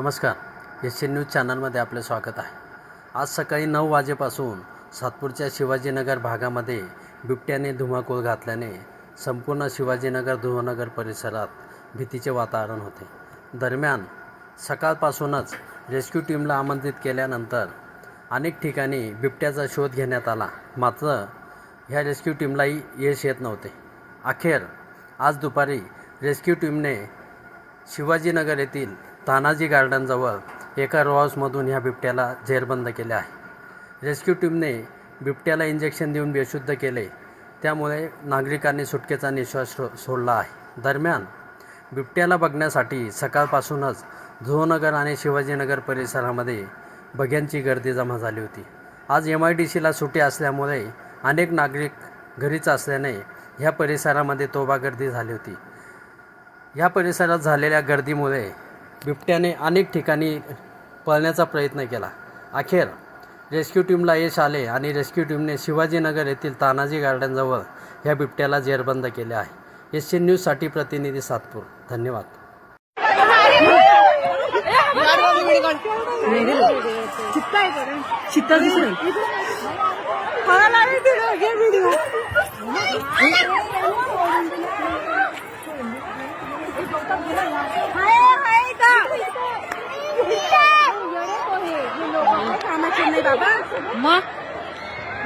नमस्कार, S news चॅनलमध्ये आपले स्वागत आहे। आज सकाळी 9 वाजेपासून सातपूरच्या शिवाजीनगर भागामध्ये बिबट्याने धुमाकूळ घातल्याने संपूर्ण शिवाजीनगर ध्रुवनगर परिसरात भीतीचे वातावरण होते। दरम्यान सकाळपासूनच रेस्क्यू टीमला आमंत्रित केल्यानंतर अनेक ठिकाणी बिबट्याचा शोध घेण्यात आला, मात्र ह्या रेस्क्यू टीमलाही यश येत नव्हते। अखेर आज दुपारी रेस्क्यू टीमने शिवाजीनगर येथील तानाजी गार्डनजवळ एका रो हाऊसमधून ह्या बिबट्याला जेरबंद केले आहे। रेस्क्यू टीमने बिबट्याला इंजेक्शन देऊन बेशुद्ध केले, त्यामुळे नागरिकांनी सुटकेचा निश्वास सोडला आहे। दरम्यान बिबट्याला बघण्यासाठी सकाळपासूनच ध्रुवनगर आणि शिवाजीनगर परिसरामध्ये बघ्यांची गर्दी जमा झाली होती। आज MIDCला सुट्टी असल्यामुळे अनेक नागरिक घरीच असल्याने ह्या परिसरामध्ये तोबा गर्दी झाली होती। या परिसरात झालेल्या गर्दीमुळे बिबट्याने अनेक ठिकाणी पळण्याचा प्रयत्न केला। अखेर रेस्क्यू टीमला यश आले आणि रेस्क्यू टीमने शिवाजीनगर येथील तानाजी गार्डनजवळ ह्या बिबट्याला जेरबंद केले आहे। SN न्यूजसाठी प्रतिनिधी सातपूर। धन्यवाद। बाबा मग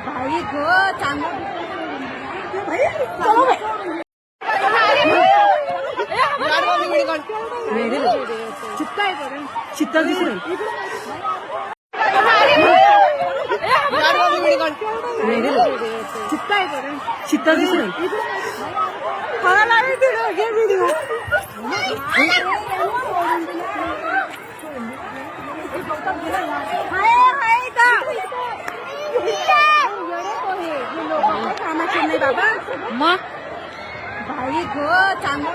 भाई गो चांगलं चित्ता दिसून चित्ता दिसून बाबा मग भाई गो चांगलं